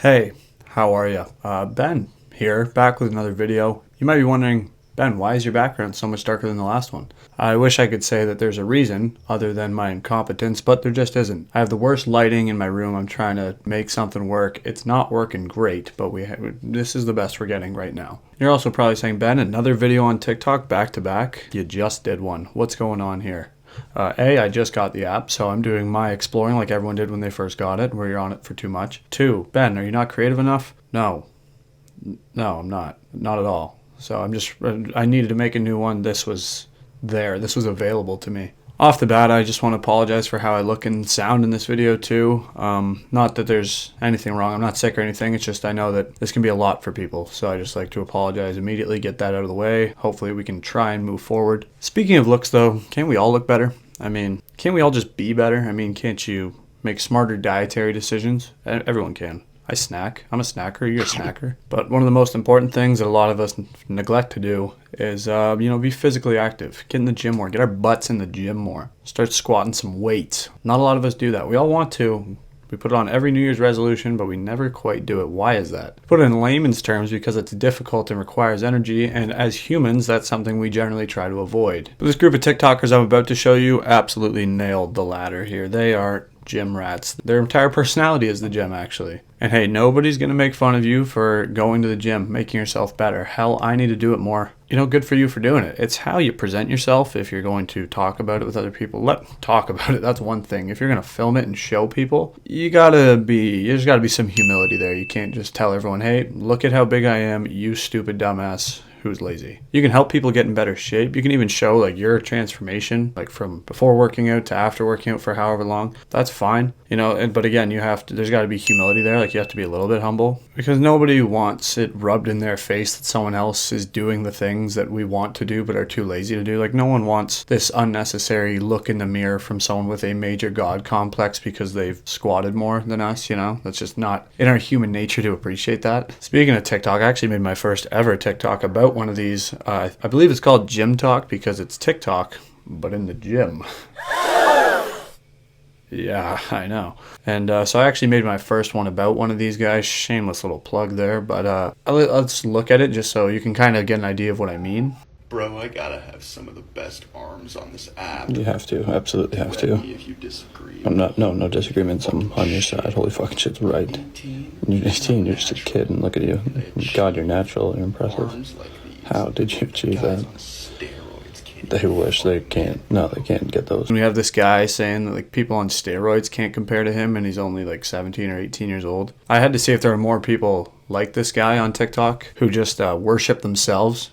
Hey, how are you? Ben here, back with another video. You might be wondering, Ben, why is your background so much darker than the last one? I wish I could say that there's a reason other than my incompetence, but there just isn't. I have the worst lighting in my room. I'm trying to make something work. It's not working great, but this is the best we're getting right now. You're also probably saying, Ben, another video on TikTok back to back? You just did one. What's going on here? I just got the app, so I'm doing my exploring like everyone did when they first got it, where you're on it for too much. 2, Ben, are you not creative enough? No, I'm not. Not at all. So I needed to make a new one. This was there. This was available to me. Off the bat, I just want to apologize for how I look and sound in this video too. Not that there's anything wrong. I'm not sick or anything. It's just I know that this can be a lot for people. So I just like to apologize immediately, get that out of the way. Hopefully we can try and move forward. Speaking of looks though, can't we all look better? I mean, can't we all just be better? I mean, can't you make smarter dietary decisions? Everyone can. I snack. I'm a snacker. You're a snacker. But one of the most important things that a lot of us neglect to do is, be physically active. Get in the gym more. Get our butts in the gym more. Start squatting some weights. Not a lot of us do that. We all want to. We put it on every New Year's resolution, but we never quite do it. Why is that? Put it in layman's terms, because it's difficult and requires energy, and as humans, that's something we generally try to avoid. But this group of TikTokers I'm about to show you absolutely nailed the latter here. They are gym rats. Their entire personality is the gym, actually. And hey, nobody's going to make fun of you for going to the gym, making yourself better. Hell, I need to do it more. Good for you for doing it. It's how you present yourself. If you're going to talk about it with other people, talk about it. That's one thing. If you're going to film it and show people, there's got to be some humility there. You can't just tell everyone, hey, look at how big I am, you stupid dumbass who's lazy. You can help people get in better shape. You can even show like your transformation, like from before working out to after working out for however long. That's fine. But again, there's got to be humility there. Like you have to be a little bit humble, because nobody wants it rubbed in their face that someone else is doing the things that we want to do but are too lazy to do. Like no one wants this unnecessary look in the mirror from someone with a major god complex because they've squatted more than us. That's just not in our human nature to appreciate that. Speaking of TikTok, I actually made my first ever TikTok about one of these. I believe it's called Gym Tok because it's TikTok but in the gym. Yeah, I know. And so I actually made my first one about one of these guys. Shameless little plug there, but let's look at it just so you can kind of get an idea of what I mean. Bro, I gotta have some of the best arms on this app. You have to, absolutely have to. If you disagree. No disagreements. I'm on your side. Holy fucking shit's right. 18? You're 18, you're just a kid, and look at you. God, you're natural, you're impressive. Like how did you achieve guys that? on steroids, kidding. They wish they can't. No, they can't get those. We have this guy saying that like people on steroids can't compare to him, and he's only like 17 or 18 years old. I had to see if there are more people like this guy on TikTok who just worship themselves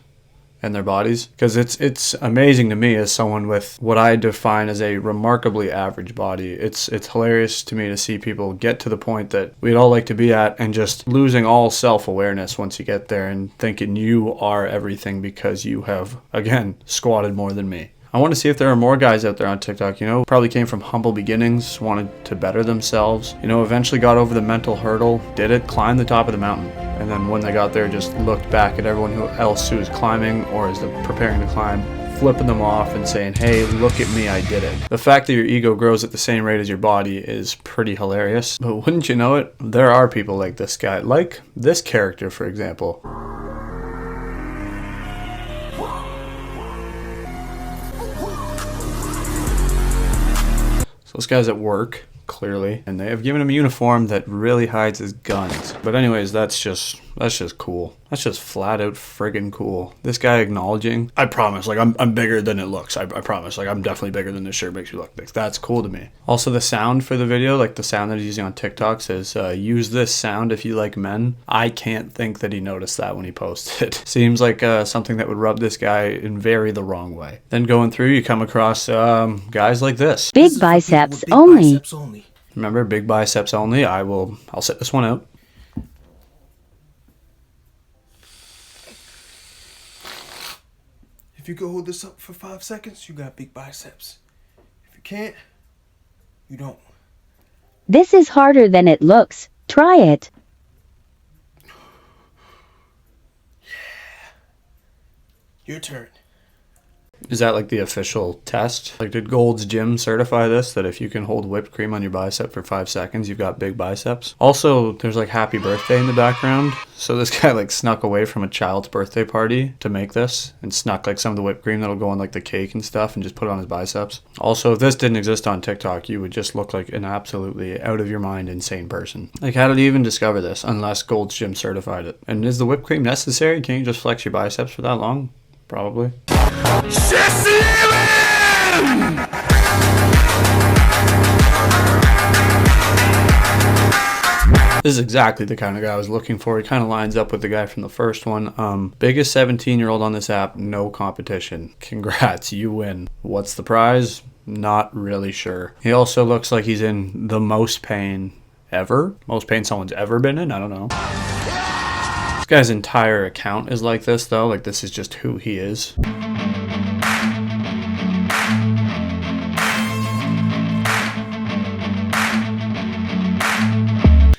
and their bodies, because it's amazing to me as someone with what I define as a remarkably average body. It's hilarious to me to see people get to the point that we'd all like to be at and just losing all self-awareness once you get there and thinking you are everything because you have, again, squatted more than me. I want to see if there are more guys out there on TikTok, probably came from humble beginnings, wanted to better themselves, eventually got over the mental hurdle, did it, climbed the top of the mountain. And then when they got there, just looked back at everyone else who was climbing or is preparing to climb, flipping them off and saying, hey, look at me, I did it. The fact that your ego grows at the same rate as your body is pretty hilarious. But wouldn't you know it, there are people like this guy, like this character, for example. So this guy's at work, clearly, and they have given him a uniform that really hides his guns. But anyways, that's just cool. That's just flat out friggin' cool. This guy acknowledging, I promise, like I'm bigger than it looks. I promise, like I'm definitely bigger than this shirt makes you look. That's cool to me. Also the sound for the video, like the sound that he's using on TikTok says, use this sound if you like men. I can't think that he noticed that when he posted it. Seems like something that would rub this guy in very the wrong way. Then going through, you come across guys like this. Big biceps only. Remember, big biceps only. I'll set this one out. If you can hold this up for 5 seconds, you got big biceps. If you can't, you don't. This is harder than it looks. Try it. Your turn. Is that like the official test? Like, did Gold's Gym certify this, that if you can hold whipped cream on your bicep for 5 seconds, you've got big biceps? Also, there's like happy birthday in the background. So this guy like snuck away from a child's birthday party to make this and snuck like some of the whipped cream that'll go on like the cake and stuff and just put it on his biceps. Also, if this didn't exist on TikTok, you would just look like an absolutely out of your mind insane person. Like, how did you even discover this unless Gold's Gym certified it? And is the whipped cream necessary? Can't you just flex your biceps for that long? Probably. This is exactly the kind of guy I was looking for. He kind of lines up with the guy from the first one. Biggest 17-year-old on this app, no competition. Congrats, you win. What's the prize? Not really sure. He also looks like he's in the most pain ever. Most pain someone's ever been in? I don't know. This guy's entire account is like this, though. Like, this is just who he is.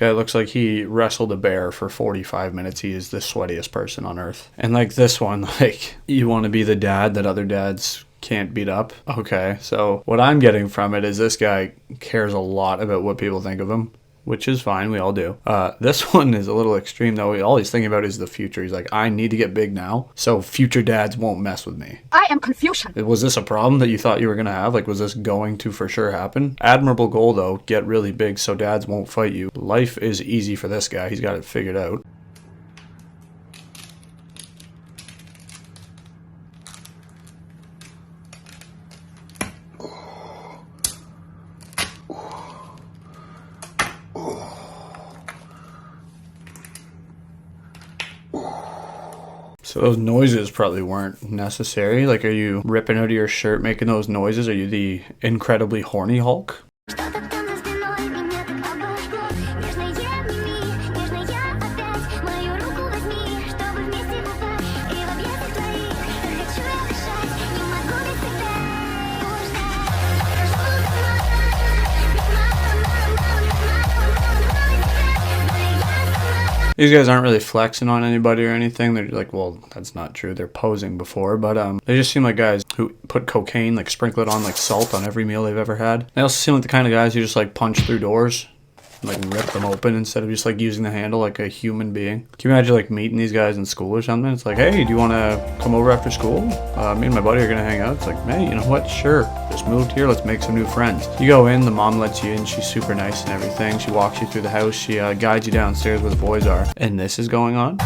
Guy looks like he wrestled a bear for 45 minutes. He is the sweatiest person on earth. And like this one, like, you want to be the dad that other dads can't beat up. Okay, so what I'm getting from it is this guy cares a lot about what people think of him, which is fine. We all do. This one is a little extreme, though. All he's thinking about is the future. He's like, I need to get big now, so future dads won't mess with me. I am Confucian. Was this a problem that you thought you were going to have? Like, was this going to for sure happen? Admirable goal, though. Get really big so dads won't fight you. Life is easy for this guy. He's got it figured out. So those noises probably weren't necessary. Like, are you ripping out of your shirt making those noises? Are you the incredibly horny Hulk? These guys aren't really flexing on anybody or anything. They're like, well, that's not true. They're posing before, but they just seem like guys who put cocaine, like sprinkle it on like salt on every meal they've ever had. They also seem like the kind of guys who just like punch through doors, like rip them open instead of just like using the handle like a human being. Can you imagine like meeting these guys in school or something? It's like, hey, do you want to come over after school? Me and my buddy are gonna hang out. It's like, hey, you know what? Sure. Just moved here. Let's make some new friends. You go in, the mom lets you in. She's super nice and everything. She walks you through the house. She guides you downstairs where the boys are. And this is going on.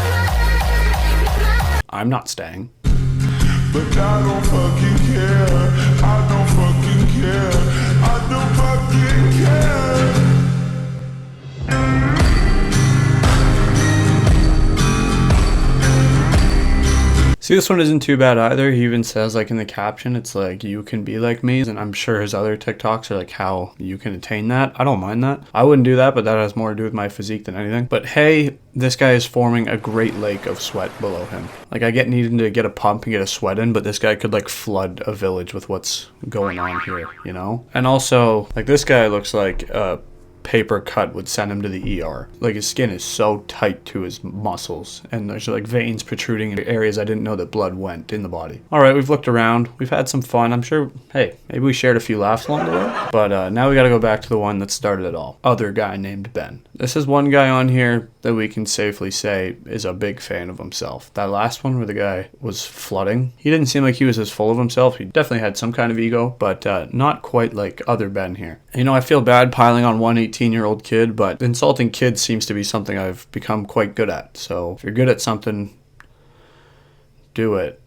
I'm not staying. But I don't fucking care. I don't fucking care. I don't fucking care. See, this one isn't too bad either. He even says, like, in the caption, it's like, you can be like me. And I'm sure his other TikToks are like how you can attain that. I don't mind that. I wouldn't do that, but that has more to do with my physique than anything. But hey, this guy is forming a great lake of sweat below him. Like, I get needing to get a pump and get a sweat in, but this guy could like flood a village with what's going on here, you know? And also, like, this guy looks like paper cut would send him to the ER. Like, his skin is so tight to his muscles, and there's like veins protruding in areas I didn't know that blood went in the body. All right, we've looked around, we've had some fun. I'm sure, hey, maybe we shared a few laughs along the way, but now we got to go back to the one that started it all. Other guy named Ben. This is one guy on here that we can safely say is a big fan of himself. That last one where the guy was flooding, he didn't seem like he was as full of himself. He definitely had some kind of ego, but not quite like other Ben here. You know, I feel bad piling on one 18-year-old kid, but insulting kids seems to be something I've become quite good at. So if you're good at something, do it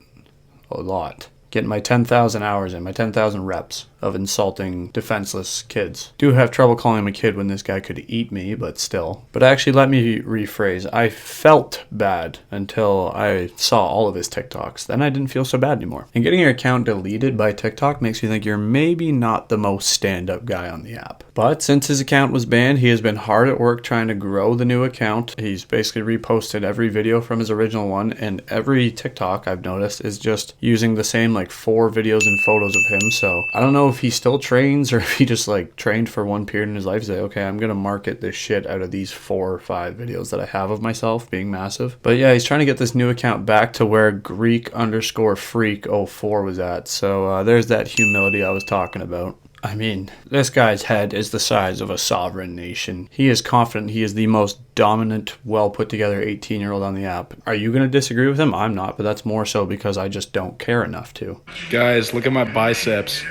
a lot. Getting my 10,000 hours in, my 10,000 reps of insulting defenseless kids. Do have trouble calling him a kid when this guy could eat me, but still. But actually, let me rephrase. I felt bad until I saw all of his TikToks. Then I didn't feel so bad anymore. And getting your account deleted by TikTok makes you think you're maybe not the most stand-up guy on the app. But since his account was banned, he has been hard at work trying to grow the new account. He's basically reposted every video from his original one, and every TikTok I've noticed is just using the same like 4 videos and photos of him, so I don't know if he still trains or if he just like trained for one period in his life. Say, okay, I'm gonna market this shit out of these 4 or 5 videos that I have of myself being massive. But yeah, he's trying to get this new account back to where Greek_freak04 was at. So there's that humility I was talking about. I mean, this guy's head is the size of a sovereign nation. He is confident he is the most dominant, well put together 18-year-old on the app. Are you going to disagree with him? I'm not, but that's more so because I just don't care enough to. Guys, look at my biceps.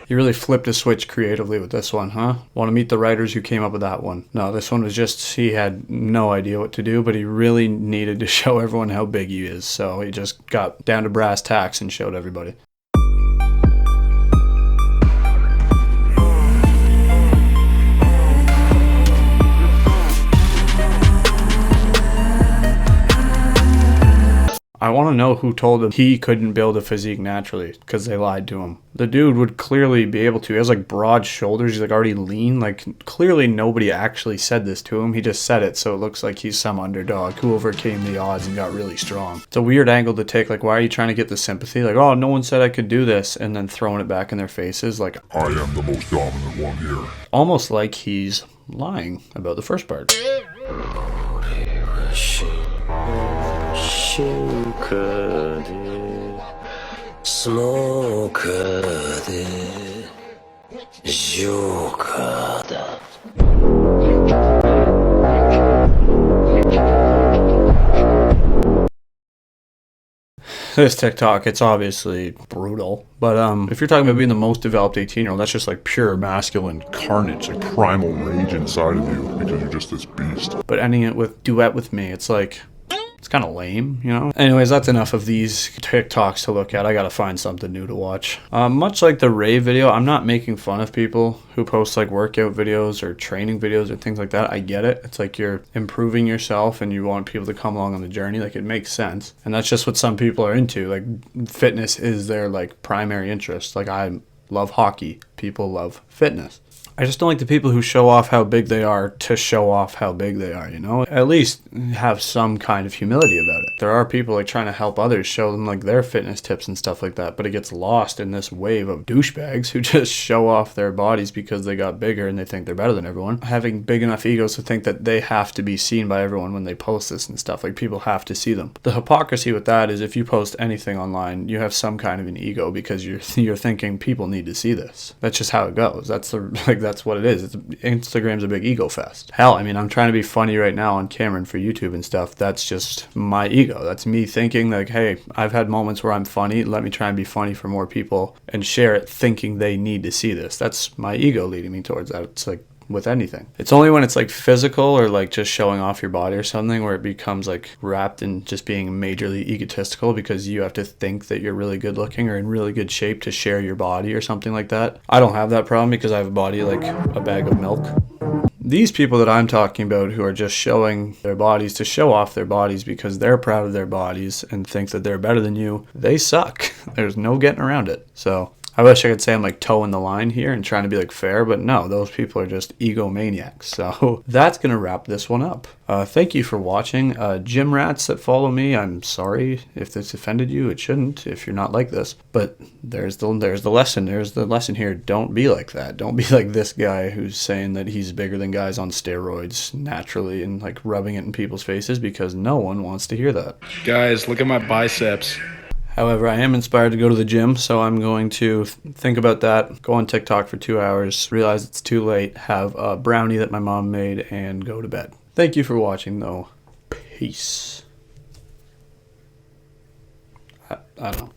You really flipped a switch creatively with this one, huh? Want to meet the writers who came up with that one? No, this one was just, he had no idea what to do, but he really needed to show everyone how big he is. So he just got down to brass tacks and showed everybody. I want to know who told him he couldn't build a physique naturally, because they lied to him. The dude would clearly be able to. He has like broad shoulders. He's like already lean. Like clearly nobody actually said this to him. He just said it, so it looks like he's some underdog who overcame the odds and got really strong. It's a weird angle to take. Like, why are you trying to get the sympathy? Like, oh, no one said I could do this, and then throwing it back in their faces. Like, I am the most dominant one here. almost like he's lying about the first part. This TikTok, it's obviously brutal, but if you're talking about being the most developed 18-year-old, that's just like pure masculine carnage, like Primal rage inside of you because you're just this beast. but ending it with duet with me, it's like, it's kind of lame, you know? Anyways, that's enough of these TikToks to look at. I gotta find something new to watch. Much like the rave video, I'm not making fun of people who post like workout videos or training videos or things like that. I get it. It's like you're improving yourself and you want people to come along on the journey. Like, it makes sense. And that's just what some people are into. Like, fitness is their like primary interest. Like, I love hockey. People love fitness. I just don't like the people who show off how big they are to show off how big they are, you know? At least have some kind of humility about it. There are people like trying to help others, show them like their fitness tips and stuff like that, but it gets lost in this wave of douchebags who just show off their bodies because they got bigger and they think they're better than everyone. Having big enough egos to think that they have to be seen by everyone when they post this and stuff. Like, people have to see them. The hypocrisy with that is if you post anything online, you have some kind of an ego because you're thinking people need to see this. That's just how it goes. That's what it is. Instagram's a big ego fest. Hell, I mean, I'm trying to be funny right now on camera and for YouTube and stuff. That's just my ego. That's me thinking like, hey, I've had moments where I'm funny. Let me try and be funny for more people and share it thinking they need to see this. That's my ego leading me towards that. It's like with anything. It's only when it's like physical or like just showing off your body or something where it becomes like wrapped in just being majorly egotistical because you have to think that you're really good looking or in really good shape to share your body or something like that. I don't have that problem because I have a body like a bag of milk. These people that I'm talking about who are just showing their bodies to show off their bodies because they're proud of their bodies and think that they're better than you, they suck. There's no getting around it. So I wish I could say I'm like toeing the line here and trying to be like fair, but no, those people are just egomaniacs. So that's going to wrap this one up. Thank you for watching. Gym rats that follow me, I'm sorry if this offended you. It shouldn't if you're not like this. But there's the lesson. There's the lesson here. Don't be like that. Don't be like this guy who's saying that he's bigger than guys on steroids naturally and like rubbing it in people's faces because no one wants to hear that. Guys, look at my biceps. However, I am inspired to go to the gym, so I'm going to think about that, go on TikTok for 2 hours, realize it's too late, have a brownie that my mom made, and go to bed. Thank you for watching, though. Peace. I don't know.